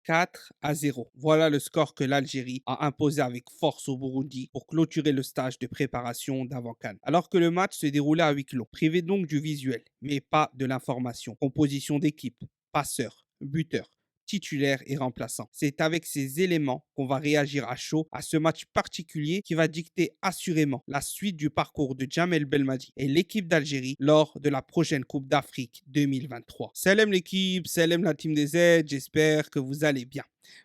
4-0. Voilà le score que l'Algérie a imposé avec force au Burundi pour clôturer le stage de préparation d'avant CAN. Alors que le match se déroulait à huis clos, privé donc du visuel, mais pas de l'information. Composition d'équipe, passeurs, buteurs, titulaires et remplaçants. C'est avec ces éléments qu'on va réagir à chaud à ce match particulier qui va dicter assurément la suite du parcours de Jamel Belmadi et l'équipe d'Algérie lors de la prochaine Coupe d'Afrique 2023. Salam l'équipe, salam la team des Z, j'espère que vous allez bien.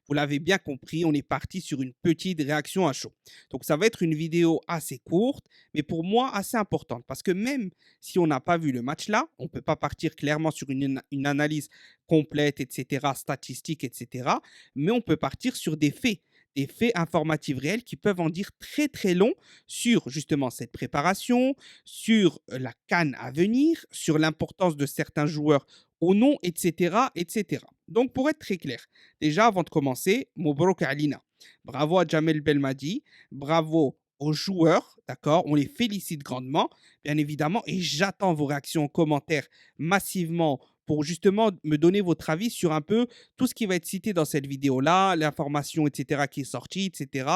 Vous l'avez bien compris, on est parti sur une petite réaction à chaud. Donc ça va être une vidéo assez courte, mais pour moi assez importante, parce que même si on n'a pas vu le match là, on ne peut pas partir clairement sur une analyse complète, etc., statistiques, etc., mais on peut partir sur des faits informatifs réels qui peuvent en dire très très long sur justement cette préparation, sur la CAN à venir, sur l'importance de certains joueurs ou non, etc., etc. Donc pour être très clair, déjà avant de commencer, Mobrouk Alina. Bravo à Jamel Belmadi, bravo aux joueurs, d'accord. On les félicite grandement, bien évidemment, et j'attends vos réactions en commentaire massivement pour justement me donner votre avis sur un peu tout ce qui va être cité dans cette vidéo-là, l'information, etc., qui est sortie, etc.,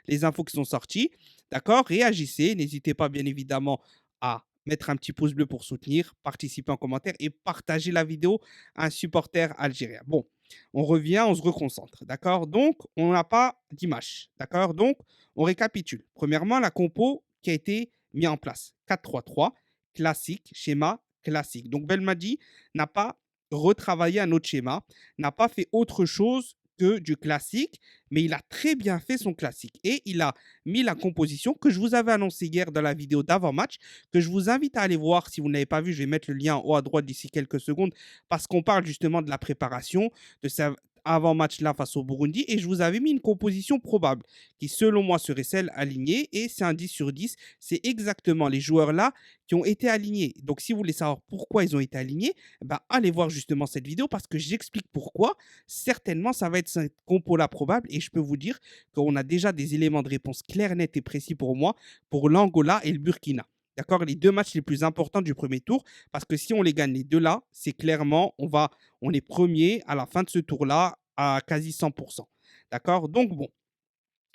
les infos qui sont sorties. D'accord. Réagissez. N'hésitez pas, bien évidemment, à mettre un petit pouce bleu pour soutenir, participer en commentaire et partager la vidéo à un supporter algérien. Bon, on revient, on se reconcentre. D'accord. Donc, on n'a pas d'image. D'accord. Donc, on récapitule. Premièrement, la compo qui a été mise en place. 4-3-3, classique, schéma classique. Donc, Belmadi n'a pas retravaillé un autre schéma, n'a pas fait autre chose que du classique, mais il a très bien fait son classique. Et il a mis la composition que je vous avais annoncée hier dans la vidéo d'avant-match, que je vous invite à aller voir si vous n'avez pas vu. Je vais mettre le lien en haut à droite d'ici quelques secondes, parce qu'on parle justement de la préparation, de sa avant-match là face au Burundi. Et je vous avais mis une composition probable qui, selon moi, serait celle alignée. Et c'est un 10 sur 10. C'est exactement les joueurs là qui ont été alignés. Donc, si vous voulez savoir pourquoi ils ont été alignés, bah, allez voir justement cette vidéo parce que j'explique pourquoi. Certainement, ça va être cette compo-là probable et je peux vous dire qu'on a déjà des éléments de réponse clairs, nets et précis pour moi pour l'Angola et le Burkina. D'accord, les deux matchs les plus importants du premier tour, parce que si on les gagne les deux là, c'est clairement, on est premier à la fin de ce tour-là à quasi 100%. D'accord, donc bon,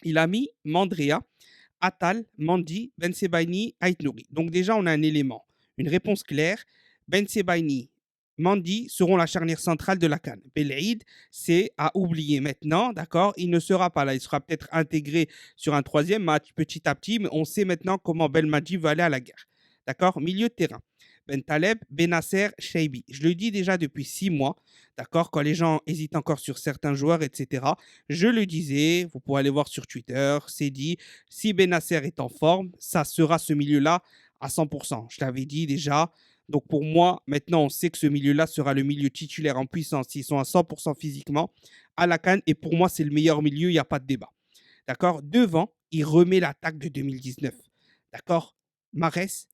il a mis Mandrea, Atal, Mandi, Ben Sebaini, Ait Nouri. Donc déjà, on a un élément, une réponse claire. Ben Sebaini, Mandi seront la charnière centrale de la CAN. Belaïd, c'est à oublier maintenant, d'accord. Il ne sera pas là. Il sera peut-être intégré sur un troisième match petit à petit, mais on sait maintenant comment Belmadi va aller à la guerre. D'accord. Milieu de terrain. Ben Taleb, Benasser, Shaibi. Je le dis déjà depuis 6 mois, d'accord, quand les gens hésitent encore sur certains joueurs, etc. Je le disais, vous pouvez aller voir sur Twitter, c'est dit, si Benasser est en forme, ça sera ce milieu-là à 100%. Je l'avais dit déjà. Donc pour moi, maintenant, on sait que ce milieu-là sera le milieu titulaire en puissance. S'ils sont à 100% physiquement à la CAN. Et pour moi, c'est le meilleur milieu, il n'y a pas de débat. D'accord. Devant, il remet l'attaque de 2019. D'accord. Marès,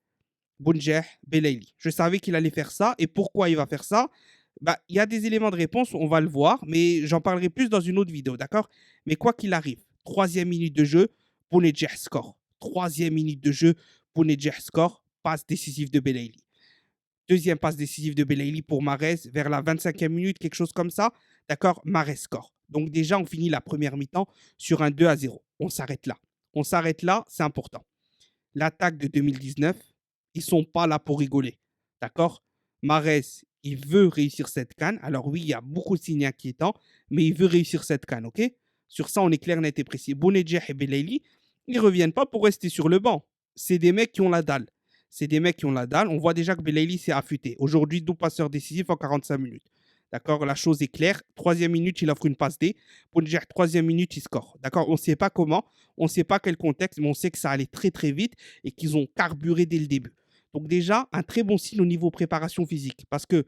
Bounjeh, Belaïli. Je savais qu'il allait faire ça. Et pourquoi il va faire ça? Bah, il y a des éléments de réponse, on va le voir, mais j'en parlerai plus dans une autre vidéo, d'accord. Mais quoi qu'il arrive, troisième minute de jeu, Bounedjah score. Troisième minute de jeu, Bounedjah score, passe décisive de Belaïli. Deuxième passe décisive de Belaïli pour Mahrez vers la 25e minute, quelque chose comme ça. D'accord, Mahrez score. Donc déjà, on finit la première mi-temps sur un 2-0. On s'arrête là. On s'arrête là, c'est important. L'attaque de 2019, ils ne sont pas là pour rigoler. D'accord. Mahrez, il veut réussir cette CAN. Alors oui, il y a beaucoup de signes inquiétants, mais il veut réussir cette CAN, ok. Sur ça, on est clair, net et précis. Bounedjah et Belaïli, ils ne reviennent pas pour rester sur le banc. C'est des mecs qui ont la dalle. C'est des mecs qui ont la dalle. On voit déjà que Belaïli s'est affûté. Aujourd'hui, 12 passeurs décisifs en 45 minutes. D'accord, la chose est claire. Troisième minute, il offre une passe D. Bounedjah, troisième minute, il score. D'accord, on ne sait pas comment, on ne sait pas quel contexte, mais on sait que ça allait très très vite et qu'ils ont carburé dès le début. Donc déjà, un très bon signe au niveau préparation physique parce que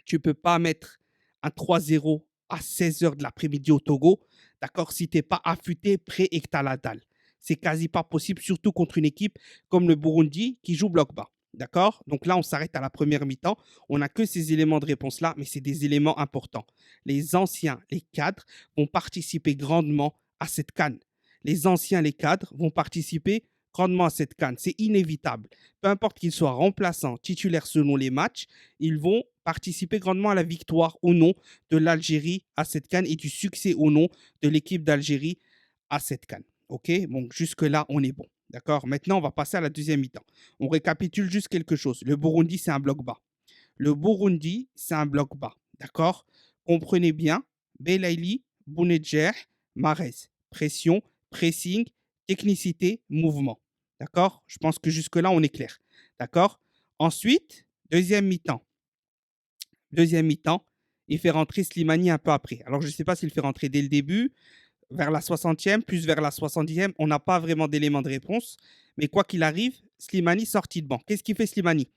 tu ne peux pas mettre un 3-0 à 16 h de l'après-midi au Togo, d'accord, si tu n'es pas affûté, prêt et que tu as la dalle. C'est quasi pas possible, surtout contre une équipe comme le Burundi qui joue bloc bas. D'accord. Donc là, on s'arrête à la première mi-temps. On n'a que ces éléments de réponse-là, mais c'est des éléments importants. Les anciens, les cadres, vont participer grandement à cette CAN. Les anciens, les cadres, vont participer grandement à cette CAN. C'est inévitable. Peu importe qu'ils soient remplaçants, titulaires selon les matchs, ils vont participer grandement à la victoire ou non de l'Algérie à cette CAN et du succès ou non de l'équipe d'Algérie à cette CAN. OK? Donc jusque-là, on est bon. D'accord? Maintenant, on va passer à la deuxième mi-temps. On récapitule juste quelque chose. Le Burundi, c'est un bloc bas. Le Burundi, c'est un bloc bas. D'accord? Comprenez bien, Belaïli, Bounedjah, Marez. Pression, pressing, technicité, mouvement. D'accord? Je pense que jusque-là, on est clair. D'accord? Ensuite, deuxième mi-temps. Deuxième mi-temps, il fait rentrer Slimani un peu après. Alors, je ne sais pas s'il fait rentrer dès le début, vers la 60e, plus vers la 70e. On n'a pas vraiment d'éléments de réponse. Mais quoi qu'il arrive, Slimani sorti de banc. Qu'est-ce qu'il fait Slimani?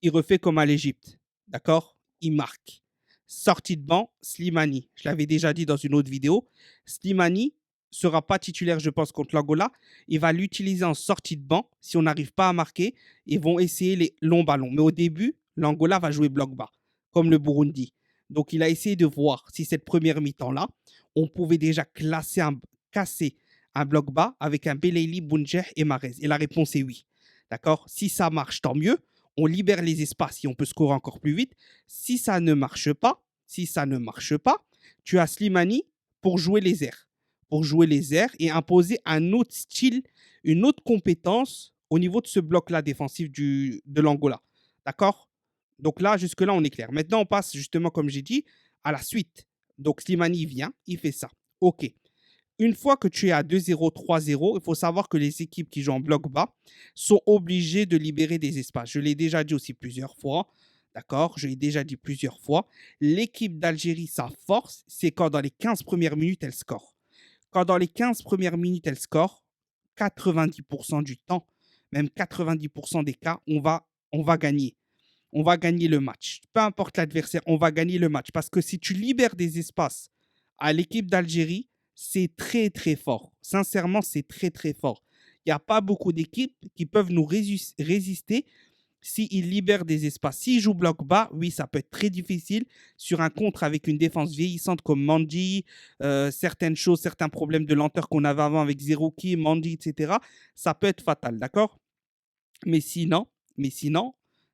Il refait comme à l'Égypte. D'accord? Il marque. Sortie de banc, Slimani. Je l'avais déjà dit dans une autre vidéo. Slimani ne sera pas titulaire, je pense, contre l'Angola. Il va l'utiliser en sortie de banc. Si on n'arrive pas à marquer, ils vont essayer les longs ballons. Mais au début, l'Angola va jouer bloc bas, comme le Burundi. Donc, il a essayé de voir si cette première mi-temps-là, on pouvait déjà casser un bloc bas avec un Belaïli, Bounedjah et Marez. Et la réponse est oui. D'accord? Si ça marche, tant mieux. On libère les espaces et on peut scorer encore plus vite. Si ça ne marche pas, tu as Slimani pour jouer les airs. Pour jouer les airs et imposer un autre style, une autre compétence au niveau de ce bloc-là défensif de l'Angola. D'accord? Donc là, jusque-là, on est clair. Maintenant, on passe justement, comme j'ai dit, à la suite. Donc Slimani vient, il fait ça. OK. Une fois que tu es à 2-0, 3-0, il faut savoir que les équipes qui jouent en bloc bas sont obligées de libérer des espaces. Je l'ai déjà dit aussi plusieurs fois. D'accord? Je l'ai déjà dit plusieurs fois. L'équipe d'Algérie, sa force, c'est quand dans les 15 premières minutes, elle score. Quand dans les 15 premières minutes, elle score, 90% du temps, même 90% des cas, on va gagner. On va gagner le match. Peu importe l'adversaire, on va gagner le match. Parce que si tu libères des espaces à l'équipe d'Algérie, c'est très, très fort. Sincèrement, c'est très, très fort. Il n'y a pas beaucoup d'équipes qui peuvent nous résister s'ils libèrent des espaces. S'ils jouent bloc bas, oui, ça peut être très difficile sur un contre avec une défense vieillissante comme Mandi, certaines choses, certains problèmes de lenteur qu'on avait avant avec Zerouki, Mandi, etc. Ça peut être fatal, d'accord? Mais sinon,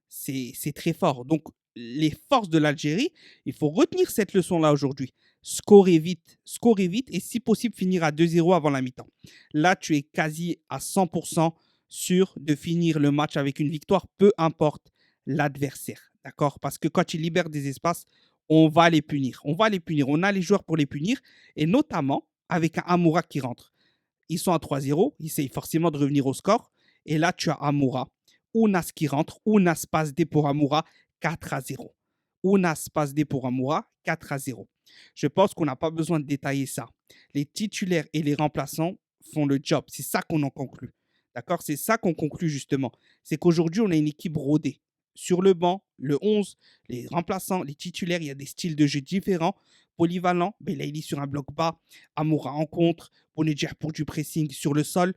c'est très fort. Donc, les forces de l'Algérie, il faut retenir cette leçon-là aujourd'hui. Scorer vite et si possible finir à 2-0 avant la mi-temps. Là, tu es quasi à 100% sûr de finir le match avec une victoire, peu importe l'adversaire. D'accord? Parce que quand tu libères des espaces, on va les punir. On va les punir. On a les joueurs pour les punir et notamment avec un Amoura qui rentre. Ils sont à 3-0, ils essayent forcément de revenir au score. Et là, tu as Amoura. Ounas qui rentre, Ounas passe D pour Amoura, 4-0. Ounas passe D pour Amoura, 4-0. Je pense qu'on n'a pas besoin de détailler ça. Les titulaires et les remplaçants font le job. C'est ça qu'on en conclut. D'accord? C'est ça qu'on conclut justement. C'est qu'aujourd'hui, on a une équipe rodée. Sur le banc, le 11, les remplaçants, les titulaires, il y a des styles de jeu différents, polyvalents. Belaïli sur un bloc bas, Amoura en contre, Bounedjah pour du pressing sur le sol,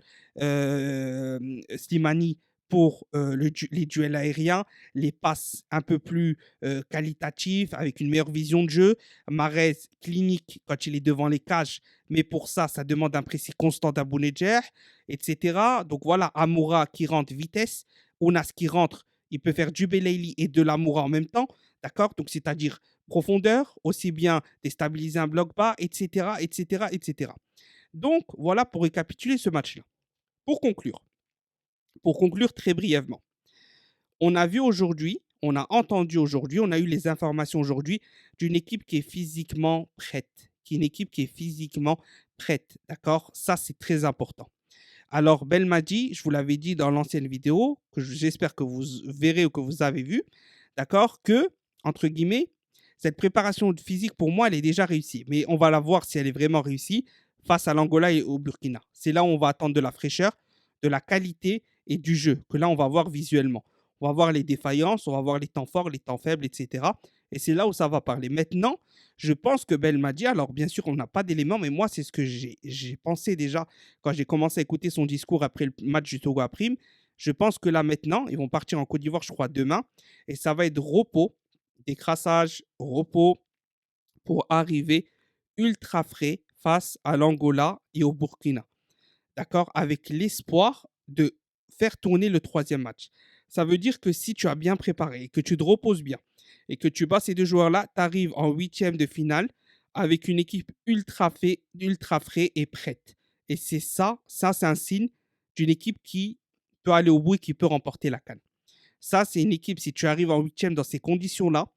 Slimani pour les duels aériens, les passes un peu plus qualitatives, avec une meilleure vision de jeu. Marez, clinique quand il est devant les cages, mais pour ça, ça demande un pressing constant d'Abounedjah, etc. Donc voilà, Amoura qui rentre vitesse, Ounas qui rentre, il peut faire du Belaïli et de l'Amoura en même temps, d'accord? Donc c'est-à-dire profondeur, aussi bien déstabiliser un bloc bas, etc., etc., etc. Donc voilà pour récapituler ce match-là. Pour conclure très brièvement, on a vu aujourd'hui, on a entendu aujourd'hui, on a eu les informations aujourd'hui d'une équipe qui est physiquement prête. Qui est une équipe qui est physiquement prête. D'accord? Ça, c'est très important. Alors, Belmadi, je vous l'avais dit dans l'ancienne vidéo, que j'espère que vous verrez ou que vous avez vu, d'accord, que, entre guillemets, cette préparation physique, pour moi, elle est déjà réussie. Mais on va la voir si elle est vraiment réussie face à l'Angola et au Burkina. C'est là où on va attendre de la fraîcheur, de la qualité et du jeu, que là, on va voir visuellement. On va voir les défaillances, on va voir les temps forts, les temps faibles, etc. Et c'est là où ça va parler. Maintenant, je pense que Belmadi, alors bien sûr, on n'a pas d'éléments, mais moi, c'est ce que j'ai pensé déjà quand j'ai commencé à écouter son discours après le match du Togo à Prime. Je pense que là, maintenant, ils vont partir en Côte d'Ivoire, je crois, demain. Et ça va être repos, décrassage, repos pour arriver ultra frais face à l'Angola et au Burkina. D'accord? Avec l'espoir de faire tourner le troisième match. Ça veut dire que si tu as bien préparé, que tu te reposes bien et que tu bats ces deux joueurs-là, tu arrives en huitième de finale avec une équipe ultra frais et prête. Et c'est ça c'est un signe d'une équipe qui peut aller au bout et qui peut remporter la CAN. Ça, c'est une équipe, si tu arrives en huitième dans ces conditions-là,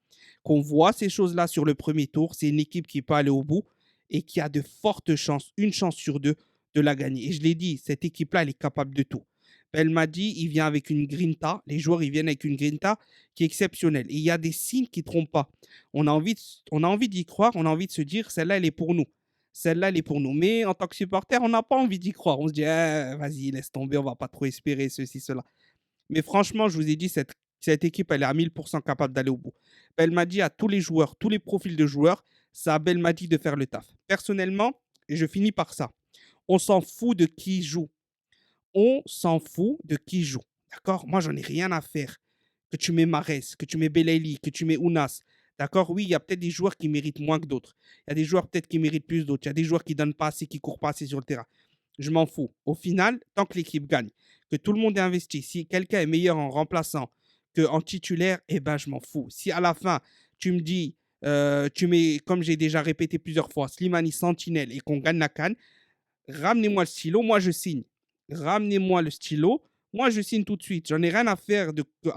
qu'on voit ces choses-là sur le premier tour, c'est une équipe qui peut aller au bout et qui a de fortes chances, une chance sur deux, de la gagner. Et je l'ai dit, cette équipe-là, elle est capable de tout. Belmadi, il vient avec une grinta. Les joueurs, ils viennent avec une grinta qui est exceptionnelle. Et il y a des signes qui ne trompent pas. On a envie d'y croire, on a envie de se dire, celle-là, elle est pour nous. Celle-là, elle est pour nous. Mais en tant que supporter, on n'a pas envie d'y croire. On se dit, vas-y, laisse tomber, on ne va pas trop espérer ceci, cela. Mais franchement, je vous ai dit, cette équipe, elle est à 1000% capable d'aller au bout. Belmadi a tous les joueurs, tous les profils de joueurs. Ça a Belmadi de faire le taf. Personnellement, et je finis par ça, on s'en fout de qui joue. On s'en fout de qui joue. D'accord? Moi, j'en ai rien à faire. Que tu mets Mahrez, que tu mets Belaïli, que tu mets Ounas. D'accord? Oui, il y a peut-être des joueurs qui méritent moins que d'autres. Il y a des joueurs peut-être qui méritent plus d'autres. Il y a des joueurs qui ne donnent pas assez, qui ne courent pas assez sur le terrain. Je m'en fous. Au final, tant que l'équipe gagne, que tout le monde est investi, si quelqu'un est meilleur en remplaçant qu'en titulaire, eh ben, je m'en fous. Si à la fin, tu me dis, tu mets, comme j'ai déjà répété plusieurs fois, Slimani Sentinelle et qu'on gagne la CAN, ramenez-moi le stylo, moi je signe. Ramenez-moi le stylo, moi je signe tout de suite. J'en ai rien à faire de que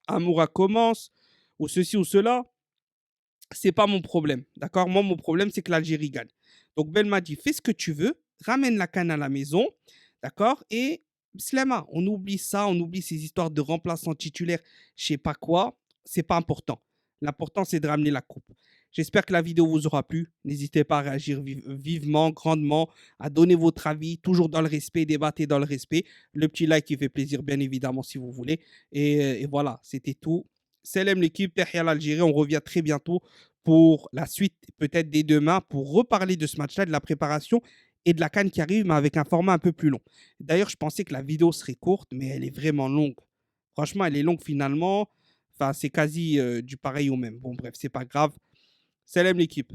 Amoura commence ou ceci ou cela. C'est pas mon problème. D'accord? Moi, mon problème, c'est que l'Algérie gagne. Donc, Ben m'a dit, fais ce que tu veux, ramène la canne à la maison. D'accord? Et Slema, on oublie ça, on oublie ces histoires de remplaçants titulaires, je sais pas quoi. C'est pas important. L'important, c'est de ramener la coupe. J'espère que la vidéo vous aura plu. N'hésitez pas à réagir vivement, grandement, à donner votre avis, toujours dans le respect, débattez dans le respect. Le petit like qui fait plaisir, bien évidemment, si vous voulez. Et voilà, c'était tout. Salam l'équipe, Tahia l'Algérie. On revient très bientôt pour la suite, peut-être dès demain, pour reparler de ce match-là, de la préparation et de la CAN qui arrive, mais avec un format un peu plus long. D'ailleurs, je pensais que la vidéo serait courte, mais elle est vraiment longue. Franchement, elle est longue finalement. Enfin, c'est quasi du pareil au même. Bon, bref, c'est pas grave. Salam l'équipe.